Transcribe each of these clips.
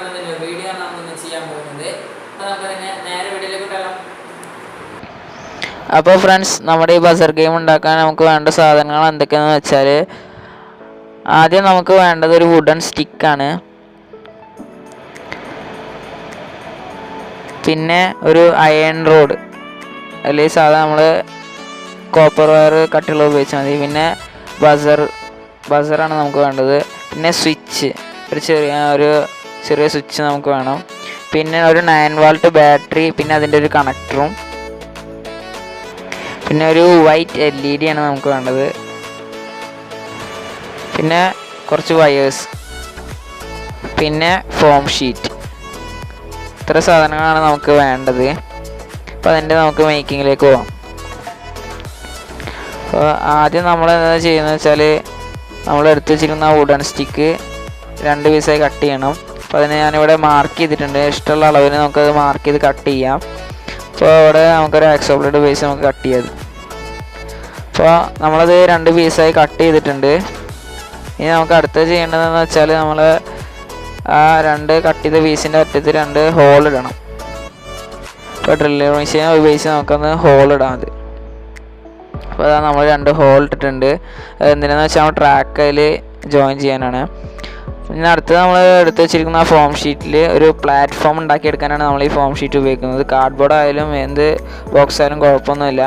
പറഞ്ഞതിൻ്റെ വീഡിയോ നമ്മളിന്ന് ചെയ്യാൻ പോകുന്നത്. അപ്പോൾ നമുക്കതിനെ നേരെ വീഡിയോയിലേക്ക് വിട്ടാലോ. അപ്പോൾ ഫ്രണ്ട്സ്, നമ്മുടെ ഈ ബസർ ഗെയിം ഉണ്ടാക്കാൻ നമുക്ക് വേണ്ട സാധനങ്ങൾ എന്തൊക്കെയാണെന്ന് വെച്ചാൽ, ആദ്യം നമുക്ക് വേണ്ടത് ഒരു വുഡൻ സ്റ്റിക്കാണ്. പിന്നെ ഒരു അയൺ റോഡ്, അല്ലെങ്കിൽ സാധാരണ നമ്മൾ കോപ്പർ വയർ കട്ടിയുള്ള ഉപയോഗിച്ചാൽ മതി. പിന്നെ ബസറാണ് നമുക്ക് വേണ്ടത്. പിന്നെ സ്വിച്ച്, ഒരു ചെറിയ സ്വിച്ച് നമുക്ക് വേണം. പിന്നെ ഒരു 9 വോൾട്ട് ബാറ്ററി, പിന്നെ അതിൻ്റെ ഒരു കണക്ടറും, പിന്നെ ഒരു വൈറ്റ് LED ആണ് നമുക്ക് വേണ്ടത്. പിന്നെ കുറച്ച് വയേഴ്സ്, പിന്നെ ഫോം ഷീറ്റ്. ഇത്ര സാധനങ്ങളാണ് നമുക്ക് വേണ്ടത്. അപ്പോൾ അതിൻ്റെ നമുക്ക് മേക്കിങ്ങിലേക്ക് പോകാം. അപ്പോൾ ആദ്യം നമ്മൾ എന്താ ചെയ്യുന്നത് വെച്ചാൽ, നമ്മൾ എടുത്ത് വെച്ചിരിക്കുന്ന വുഡൻ സ്റ്റിക്ക് 2 പീസായി കട്ട് ചെയ്യണം. അപ്പോൾ അതിന് ഞാനിവിടെ മാർക്ക് ചെയ്തിട്ടുണ്ട്. ഇഷ്ടമുള്ള അളവിന് നമുക്കത് മാർക്ക് ചെയ്ത് കട്ട് ചെയ്യാം. അപ്പോൾ അവിടെ നമുക്കൊരു ആക്സോ ബ്ലേഡ് ഉപയോഗിച്ച് നമുക്ക് കട്ട് ചെയ്യാം. അപ്പോൾ നമ്മളത് 2 പീസായി കട്ട് ചെയ്തിട്ടുണ്ട്. ഇനി നമുക്ക് അടുത്ത് ചെയ്യേണ്ടതെന്ന് വെച്ചാൽ, നമ്മൾ ആ 2 കട്ട് ചെയ്ത പീസിൻ്റെ അറ്റത്ത് 2 ഹോൾ ഇടണം. ഇപ്പോൾ ഡ്രില്ലർ മെഷീൻ ഉപയോഗിച്ച് നമുക്കൊന്ന് ഹോൾ ഇടാം. അത് അപ്പോൾ അതാ നമ്മൾ 2 ഹോൾ ഇട്ടിട്ടുണ്ട്. എന്തിനാണെന്ന് വെച്ചാൽ നമ്മൾ ട്രാക്ക് അതിൽ ജോയിൻ ചെയ്യാനാണ്. പിന്നെ അടുത്ത് നമ്മൾ എടുത്ത് വെച്ചിരിക്കുന്ന ആ ഫോം ഷീറ്റിൽ ഒരു പ്ലാറ്റ്ഫോം ഉണ്ടാക്കിയെടുക്കാനാണ് നമ്മൾ ഈ ഫോം ഷീറ്റ് ഉപയോഗിക്കുന്നത്. കാർഡ്ബോർഡ് ആയാലും എന്ത് ബോക്സ് ആയാലും കുഴപ്പമൊന്നുമില്ല.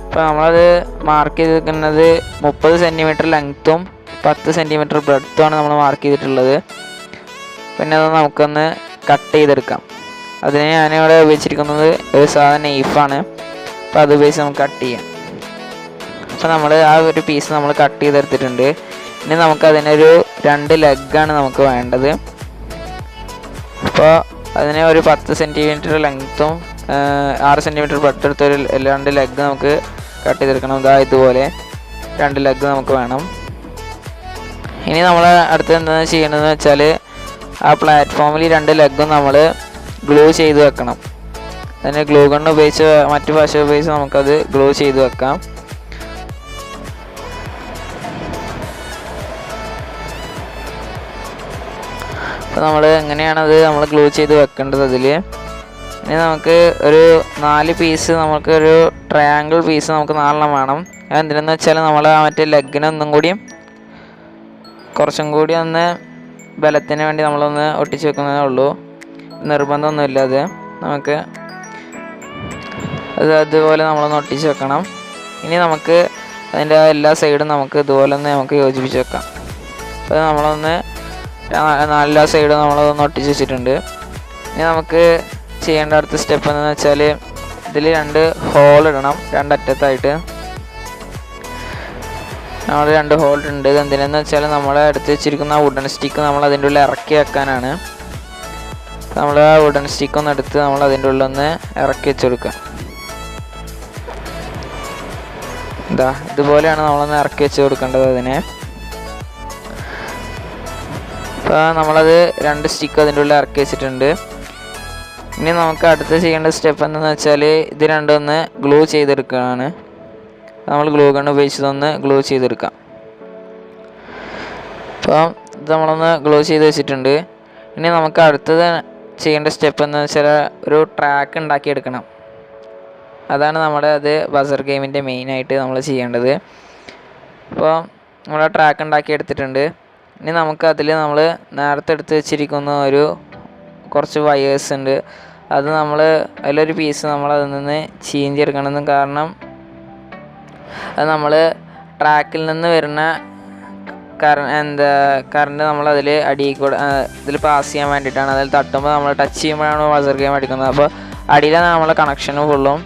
അപ്പോൾ നമ്മളത് മാർക്ക് ചെയ്തിരിക്കുന്നത് 30 സെൻറ്റിമീറ്റർ ലെങ്ത്തും 10 സെൻറ്റിമീറ്റർ ബ്രെഡ്ത്തുമാണ് നമ്മൾ മാർക്ക് ചെയ്തിട്ടുള്ളത്. പിന്നെ അത് നമുക്കൊന്ന് കട്ട് ചെയ്തെടുക്കാം. അതിന് ഞാനിവിടെ ഉപയോഗിച്ചിരിക്കുന്നത് ഒരു സാധാരണ നൈഫാണ്. അപ്പോൾ അത് ഉപയോഗിച്ച് നമുക്ക് കട്ട് ചെയ്യാം. അപ്പോൾ നമ്മൾ ആ ഒരു പീസ് നമ്മൾ കട്ട് ചെയ്തെടുത്തിട്ടുണ്ട്. ഇനി നമുക്കതിനൊരു 2 ലെഗാണ് നമുക്ക് വേണ്ടത്. അപ്പോൾ അതിന് ഒരു 10 സെൻറ്റിമീറ്റർ ലെങ്ത്തും 6 സെൻറ്റിമീറ്റർ ബ്രെഡ്ത്ത് എടുത്ത ഒരു 2 ലെഗ് നമുക്ക് കട്ട് ചെയ്തെടുക്കണം. ഇതുപോലെ 2 ലെഗ് നമുക്ക് വേണം. ഇനി നമ്മൾ അടുത്ത് എന്താണെന്ന് ചെയ്യേണ്ടതെന്ന് വെച്ചാൽ, ആ പ്ലാറ്റ്ഫോമിൽ 2 ലെഗും നമ്മൾ ഗ്ലൂ ചെയ്ത് വെക്കണം. അതിന് ഗ്ലൂ ഗണ്ണ് ഉപയോഗിച്ച് മറ്റു ഭാഷ ഉപയോഗിച്ച് നമുക്കത് ഗ്ലൂ ചെയ്ത് വെക്കാം. അപ്പോൾ നമ്മൾ എങ്ങനെയാണത് നമ്മൾ ഗ്ലൂ ചെയ്ത് വെക്കേണ്ടത് അതിൽ. ഇനി നമുക്ക് ഒരു 4 പീസ്, നമുക്കൊരു ട്രയാങ്കിൾ പീസ് നമുക്ക് 4 വേണം. അതെന്തിനെന്ന് വെച്ചാൽ, നമ്മൾ ആ മറ്റേ ലെഗിനൊന്നും കൂടിയും കുറച്ചും കൂടി ഒന്ന് ബലത്തിന് വേണ്ടി നമ്മളൊന്ന് ഒട്ടിച്ച് വെക്കുന്നതേ ഉള്ളൂ. നിർബന്ധമൊന്നുമില്ല. അത് നമുക്ക് അതുപോലെ നമ്മളൊന്ന് ഒട്ടിച്ച് വെക്കണം. ഇനി നമുക്ക് അതിൻ്റെ എല്ലാ സൈഡും നമുക്ക് ഇതുപോലെ ഒന്ന് നമുക്ക് യോജിപ്പിച്ച് വെക്കാം. അപ്പോൾ നമ്മളൊന്ന് എല്ലാ സൈഡും നമ്മളതൊന്ന് ഒട്ടിച്ച് വെച്ചിട്ടുണ്ട്. ഇനി നമുക്ക് ചെയ്യേണ്ട അടുത്ത സ്റ്റെപ്പ് എന്താണെന്ന് വെച്ചാൽ, ഇതിൽ 2 ഹോൾ ഇടണം. 2 അറ്റത്തായിട്ട് നമ്മൾ 2 ഹോൾ ഉണ്ട്. ഇത് എന്തിനെന്ന് വെച്ചാൽ, നമ്മൾ എടുത്ത് വെച്ചിരിക്കുന്ന വുഡൻ സ്റ്റിക്ക് നമ്മൾ അതിൻ്റെ ഉള്ളിൽ ഇറക്കി വെക്കാനാണ്. നമ്മൾ ആ വുഡൻ സ്റ്റിക്ക് ഒന്ന് എടുത്ത് നമ്മൾ അതിൻ്റെ ഉള്ളിൽ ഒന്ന് ഇറക്കി വെച്ച് കൊടുക്കുക. ഇതുപോലെയാണ് നമ്മളൊന്ന് ഇറക്കി വെച്ച് കൊടുക്കേണ്ടത് അതിനെ. അപ്പോൾ നമ്മളത് 2 സ്റ്റിക്ക് അതിൻ്റെ ഉള്ളിൽ ഇറക്കി വെച്ചിട്ടുണ്ട്. ഇനി നമുക്ക് അടുത്ത് ചെയ്യേണ്ട സ്റ്റെപ്പ് എന്താണെന്ന് വെച്ചാൽ, ഇത് രണ്ടും ഒന്ന് ഗ്ലൂ ചെയ്തെടുക്കുകയാണ്. നമ്മൾ ഗ്ലൂ ഗണ്ണ് ഉപയോഗിച്ചതൊന്ന് ഗ്ലൂ ചെയ്തെടുക്കാം. അപ്പോൾ ഇത് നമ്മളൊന്ന് ഗ്ലൂ ചെയ്ത് വെച്ചിട്ടുണ്ട്. ഇനി നമുക്ക് അടുത്തത് ചെയ്യേണ്ട സ്റ്റെപ്പ് എന്താണെന്ന് വെച്ചാൽ, ഒരു ട്രാക്ക് ഉണ്ടാക്കിയെടുക്കണം. അതാണ് നമ്മുടെ ബസർ ഗെയിമിൻ്റെ മെയിനായിട്ട് നമ്മൾ ചെയ്യേണ്ടത്. അപ്പോൾ നമ്മൾ ട്രാക്ക് ഉണ്ടാക്കിയെടുത്തിട്ടുണ്ട്. ഇനി നമുക്ക് അതിൽ നമ്മൾ നേരത്തെ എടുത്ത് വെച്ചിരിക്കുന്ന കുറച്ച് വയേഴ്സ് ഉണ്ട്. അത് നമ്മൾ അതിലൊരു പീസ് നമ്മൾ അതിൽ നിന്ന് ചീന്തിയെടുക്കണം. കാരണം അത് നമ്മൾ ട്രാക്കിൽ നിന്ന് വരുന്ന കറണ്ട് നമ്മളതിൽ ഇതിൽ പാസ് ചെയ്യാൻ വേണ്ടിയിട്ടാണ്. അതിൽ തട്ടുമ്പോൾ നമ്മൾ ടച്ച് ചെയ്യുമ്പോഴാണ് ബസർ ഗെയിം അടിക്കുന്നത്. അപ്പോൾ അടിയിലാണ് നമ്മളെ കണക്ഷന് ഫുള്ളും.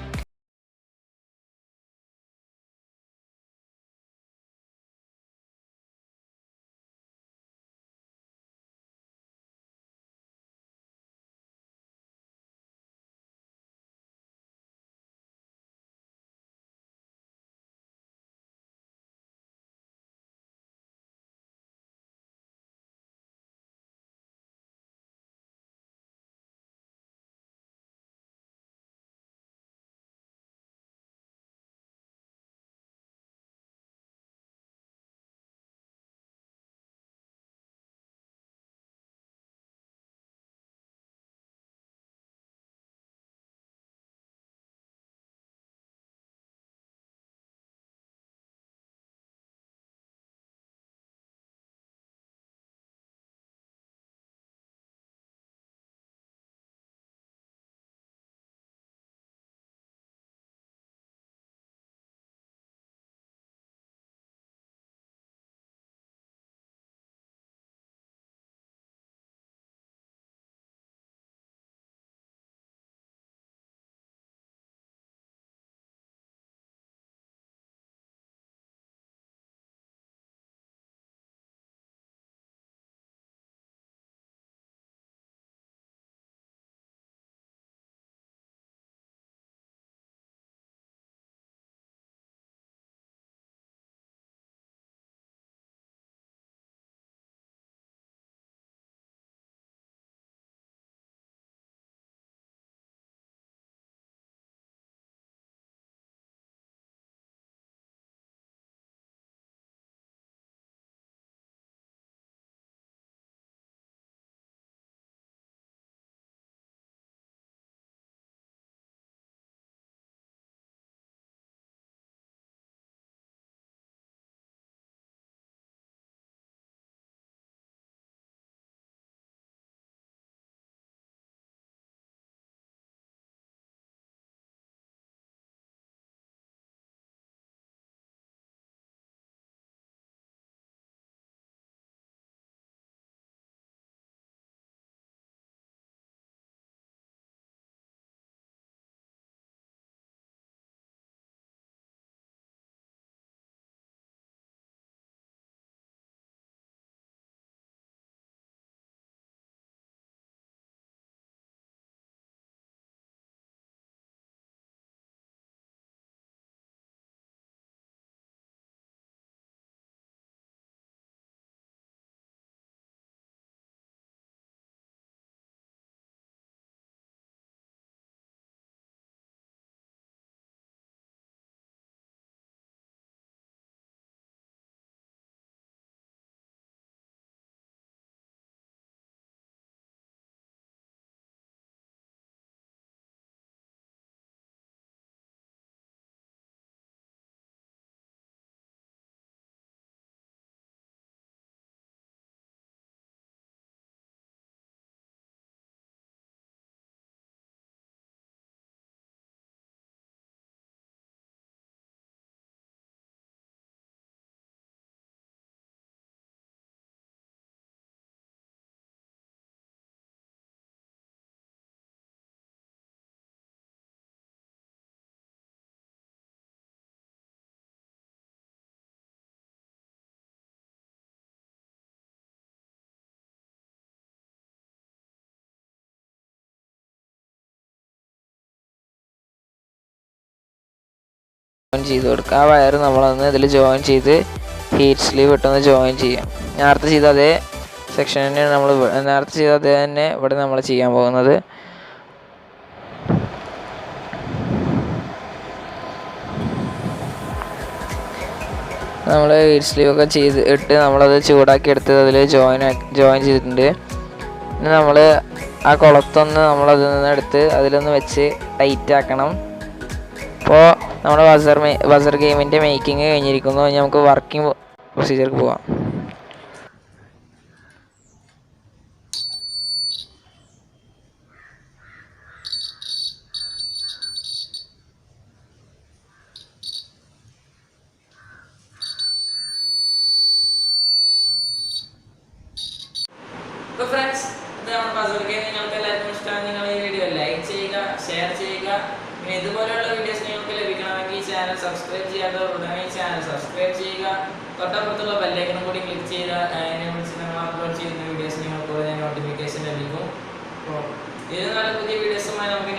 ചെയ്ത് കൊടുക്കുക. ആ വയർ നമ്മളൊന്ന് ഇതിൽ ജോയിൻ ചെയ്ത് ഹീറ്റ് സ്ലീവ് ഇട്ടൊന്ന് ജോയിൻ ചെയ്യാം. നേരത്തെ ചെയ്ത അതേ സെക്ഷൻ തന്നെയാണ് നമ്മൾ നേരത്തെ ചെയ്ത അതേ തന്നെ ഇവിടെ നമ്മൾ ചെയ്യാൻ പോകുന്നത്. നമ്മൾ ഹീറ്റ് സ്ലീവൊക്കെ ചെയ്ത് ഇട്ട് നമ്മളത് ചൂടാക്കി എടുത്ത് അതിൽ ജോയിൻ ചെയ്തിട്ടുണ്ട്. ഇനി നമ്മൾ ആ കുളത്തൊന്ന് നമ്മളതിൽ നിന്ന് എടുത്ത് അതിലൊന്ന് വെച്ച് ടൈറ്റ് ആക്കണം. അപ്പോൾ നമ്മുടെ ബസർ ഗെയിമിൻ്റെ മേക്കിംഗ് കഴിഞ്ഞിരിക്കുന്നു. ഇനി നമുക്ക് വർക്കിംഗ് പ്രൊസീജിയർക്ക് പോവാം. അപ്പോൾ ഫ്രണ്ട്സ്, ഇത് നമ്മുടെ ബസർ ഗെയിം നിങ്ങൾക്ക് എല്ലാവർക്കും ഇഷ്ടമാണ്. നിങ്ങൾ ഈ വീഡിയോ ലൈക്ക് ചെയ്യുക, ഷെയർ ചെയ്യുക. പിന്നെ ഇതുപോലെയുള്ള വീഡിയോസ് നിങ്ങൾക്ക് ലഭിക്കണമെങ്കിൽ ചാനൽ സബ്സ്ക്രൈബ് ചെയ്യാത്തവർ ഉടനെ ചാനൽ സബ്സ്ക്രൈബ് ചെയ്യുക. തൊട്ടപ്പുറത്തുള്ള ബെല്ലൈക്കണും കൂടി ക്ലിക്ക് ചെയ്താൽ അതിനെ കുറിച്ച് നിങ്ങൾ അപ്ലോഡ് ചെയ്യുന്ന വീഡിയോസ് നിങ്ങൾക്ക് ഉടനെ നോട്ടിഫിക്കേഷൻ ലഭിക്കും. അപ്പോൾ ഇതിൽ നല്ല പുതിയ വീഡിയോസുമായി നമുക്ക്